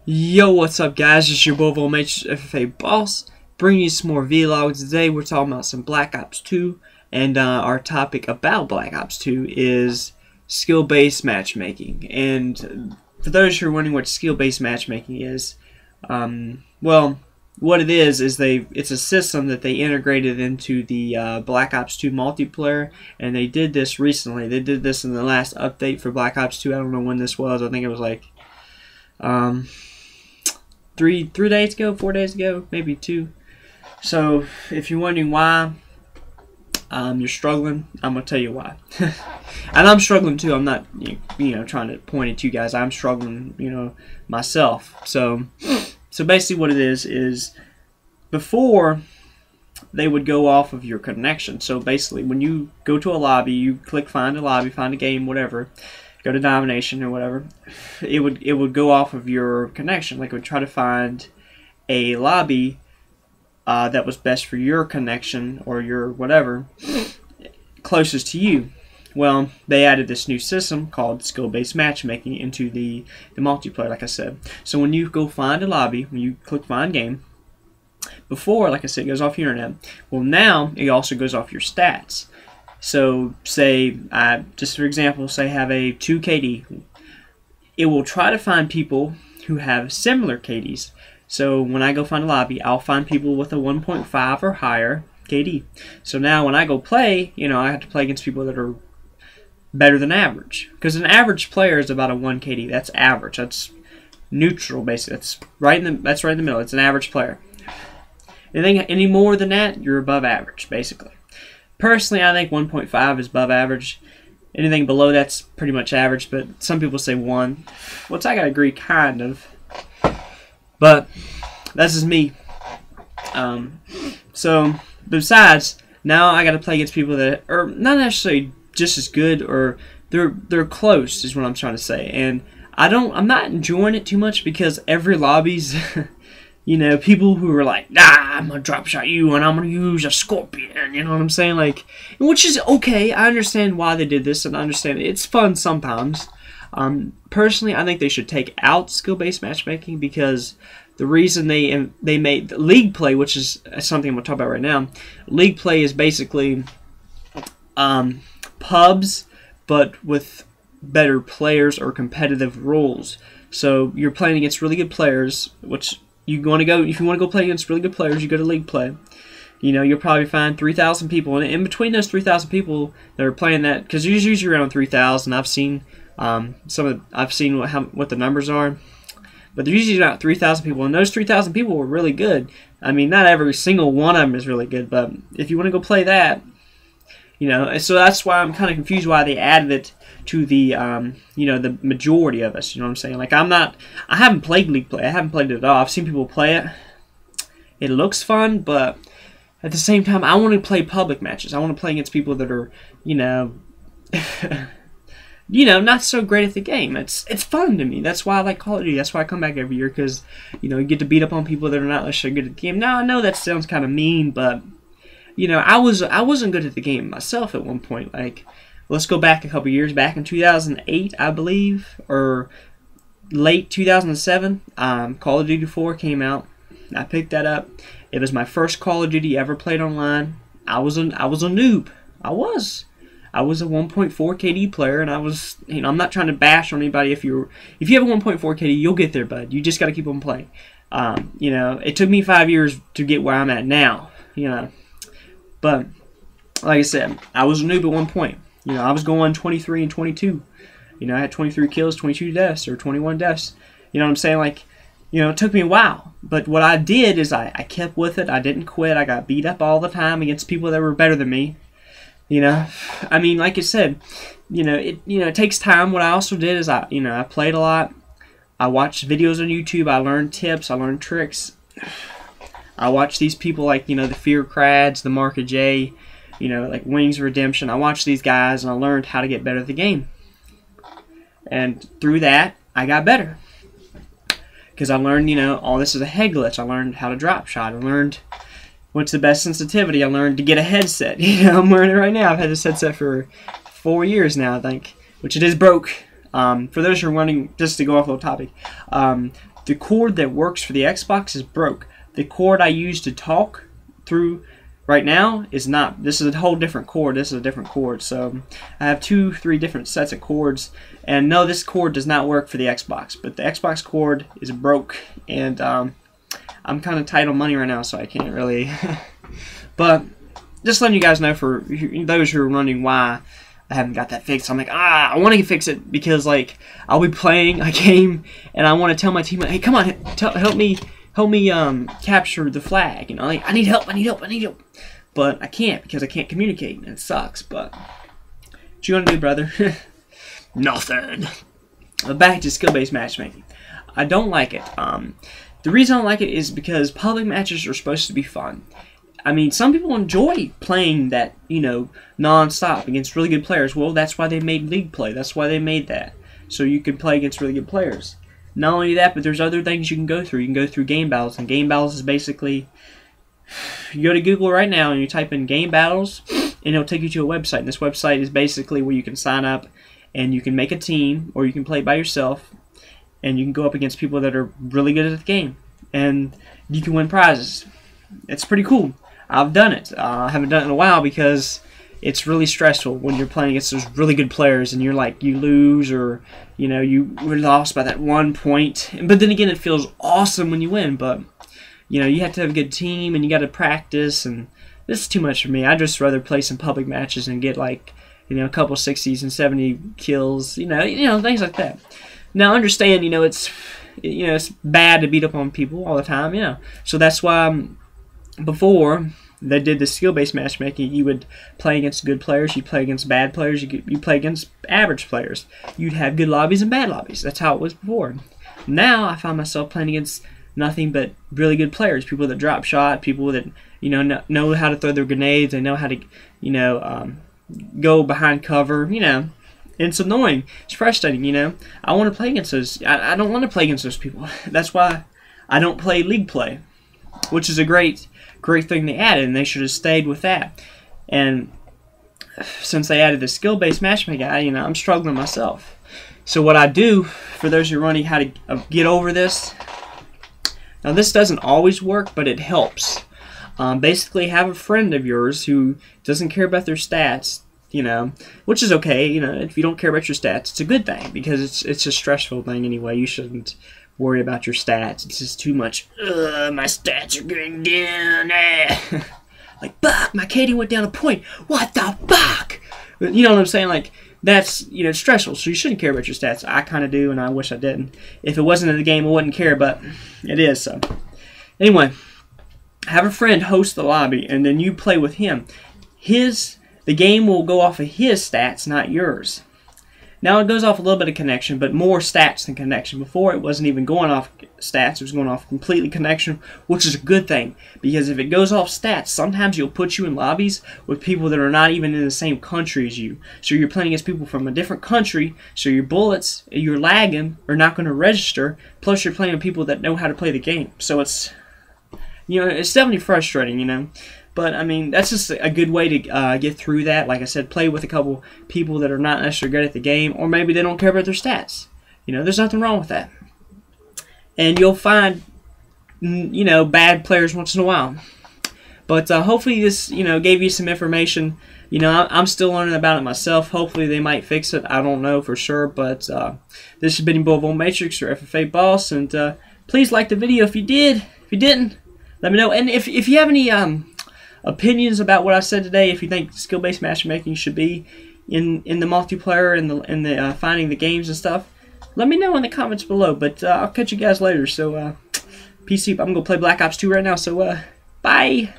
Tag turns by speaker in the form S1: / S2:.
S1: Yo, what's up guys? It's your boy FFA Boss, bringing you some more vlogs. Today we're talking about some Black Ops 2, and our topic about Black Ops 2 is skill-based matchmaking. And for those who are wondering what skill-based matchmaking is, well, what it is it's a system that they integrated into the Black Ops 2 multiplayer, and they did this recently. They did this in the last update for Black Ops 2. I don't know when this was. I think it was like 3 days ago, 4 days ago, maybe 2. So if you're wondering why you're struggling, I'm gonna tell you why. And I'm struggling too. I'm not trying to point at you guys. I'm struggling myself. So basically what it is before they would go off of your connection. So basically when you go to a lobby, you click find a lobby, find a game, whatever, go to domination or whatever, it would go off of your connection. Like it would try to find a lobby that was best for your connection or your whatever closest to you. Well, they added this new system called skill-based matchmaking into the multiplayer, like I said. So when you go find a lobby, when you click find game, before, like I said, it goes off your internet. Well, now it also goes off your stats. So say, just for example, say I have a 2 KD. It will try to find people who have similar KDs. So when I go find a lobby, I'll find people with a 1.5 or higher KD. So now when I go play, I have to play against people that are better than average. Because an average player is about a 1 KD. That's average. That's neutral, basically. That's right in the middle. It's an average player. Any more than that, you're above average, basically. Personally, I think 1.5 is above average. Anything below that's pretty much average, but some people say 1. Which I gotta agree, kind of. But that's just me. So besides, now I gotta play against people that are not necessarily just as good, or they're close, is what I'm trying to say. And I'm not enjoying it too much because every lobby's people who are like, I'm gonna drop shot you and I'm gonna use a scorpion, you know what I'm saying? Like, which is okay. I understand why they did this, and I understand it's fun sometimes. Personally, I think they should take out skill-based matchmaking, because the reason they made league play, which is something I'm gonna talk about right now. League play is basically pubs, but with better players or competitive rules. So you're playing against really good players, which if you want to go play against really good players, you go to league play. You'll probably find 3,000 people, and in between those 3,000 people that are playing that, because there's usually around 3,000. I've seen what the numbers are, but there's usually about 3,000 people, and those 3,000 people were really good. I mean, not every single one of them is really good, but if you want to go play that, so that's why I'm kind of confused why they added it to the the majority of us. You know what I'm saying? Like I haven't played league play. I haven't played it at all. I've seen people play it. It looks fun, but at the same time, I want to play public matches. I want to play against people that are not so great at the game. It's fun to me. That's why I like Call of Duty. That's why I come back every year, because you get to beat up on people that are not necessarily good at the game. Now I know that sounds kind of mean, but I wasn't good at the game myself at one point. Like, let's go back a couple years. Back in 2008, I believe, or late 2007, Call of Duty 4 came out. I picked that up. It was my first Call of Duty ever played online. I was a noob. I was a 1.4 KD player, and I was, I'm not trying to bash on anybody. If you have a 1.4 KD, you'll get there, bud. You just got to keep on playing. It took me 5 years to get where I'm at now. But like I said, I was a noob at one point. I was going 23 and 22. I had 23 kills, 22 deaths, or 21 deaths. You know what I'm saying? Like, it took me a while. But what I did is I kept with it. I didn't quit. I got beat up all the time against people that were better than me. I mean, like I said, it takes time. What I also did is I played a lot. I watched videos on YouTube. I learned tips. I learned tricks. I watched these people like, the Fear Crads, the Mark of J, like Wings of Redemption. I watched these guys, and I learned how to get better at the game. And through that, I got better. Because I learned, all this is a head glitch. I learned how to drop shot. I learned what's the best sensitivity. I learned to get a headset. I'm wearing it right now. I've had this headset for 4 years now, I think, which it is broke. For those who are wondering, just to go off the topic, the cord that works for the Xbox is broke. The cord I use to talk through right now is not. This is a whole different cord. This is a different cord. So I have 3 different sets of cords. And no, this cord does not work for the Xbox. But the Xbox cord is broke. And I'm kind of tight on money right now, so I can't really. But just letting you guys know, for those who are wondering why I haven't got that fixed. I'm like, I want to fix it because, like, I'll be playing a game and I want to tell my team, hey, come on, help me capture the flag. You know, like, I need help. But I can't because I can't communicate and it sucks. But what you want to do, brother? Nothing. But back to skill-based matchmaking. I don't like it. The reason I don't like it is because public matches are supposed to be fun. I mean, some people enjoy playing that, you know, non-stop against really good players. Well, that's why they made League Play. That's why they made that. So you can play against really good players. Not only that, but there's other things you can go through. You can go through game battles. And game battles is basically, you go to Google right now and you type in game battles, and it'll take you to a website. And this website is basically where you can sign up and you can make a team, or you can play by yourself. And you can go up against people that are really good at the game. And you can win prizes. It's pretty cool. I've done it. I haven't done it in a while because it's really stressful when you're playing against those really good players and you're like, you lose, or, you know, you were lost by that 1 point. But then again, it feels awesome when you win. But, you know, you have to have a good team and you got to practice. And this is too much for me. I'd just rather play some public matches and get, like, you know, a couple 60s and 70 kills. You know, things like that. Now, understand, you know, it's bad to beat up on people all the time. You know, so that's why. Before they did the skill-based matchmaking, you would play against good players, you'd play against bad players, you play against average players. You'd have good lobbies and bad lobbies. That's how it was before. Now I find myself playing against nothing but really good players, people that drop shot, people that, you know how to throw their grenades, they know how to, you know, go behind cover, you know. And it's annoying. It's frustrating, you know. I want to play against those. I don't want to play against those people. That's why I don't play League Play, which is a great thing they added, and they should have stayed with that. And since they added the skill-based matchmaking, I'm struggling myself. So what I do, for those who are wondering how to get over this, now this doesn't always work, but it helps. Basically, have a friend of yours who doesn't care about their stats, you know, which is okay. You know, if you don't care about your stats, it's a good thing because it's a stressful thing anyway. You shouldn't worry about your stats. It's just too much. My stats are going down. Like, fuck, my KD went down a point. What the fuck? You know what I'm saying? Like, that's, you know, stressful. So you shouldn't care about your stats. I kind of do, and I wish I didn't. If it wasn't in the game, I wouldn't care, but it is. So anyway, have a friend host the lobby, and then you play with him. The game will go off of his stats, not yours. Now it goes off a little bit of connection, but more stats than connection. Before it wasn't even going off stats, it was going off completely connection, which is a good thing. Because if it goes off stats, sometimes you'll put you in lobbies with people that are not even in the same country as you. So you're playing against people from a different country, so your bullets, you're lagging, are not going to register, plus you're playing with people that know how to play the game. So it's, you know, it's definitely frustrating, you know. But, I mean, that's just a good way to get through that. Like I said, play with a couple people that are not necessarily good at the game, or maybe they don't care about their stats. You know, there's nothing wrong with that. And you'll find, you know, bad players once in a while. But hopefully this, you know, gave you some information. You know, I'm still learning about it myself. Hopefully they might fix it. I don't know for sure. But this has been your boy Vol Matrix, or FFA Boss. And please like the video if you did. If you didn't, let me know. And if you have any opinions about what I said today, if you think skill-based matchmaking should be in the multiplayer and the finding the games and stuff, let me know in the comments below. But I'll catch you guys later. So peace. I'm gonna play Black Ops 2 right now. So bye.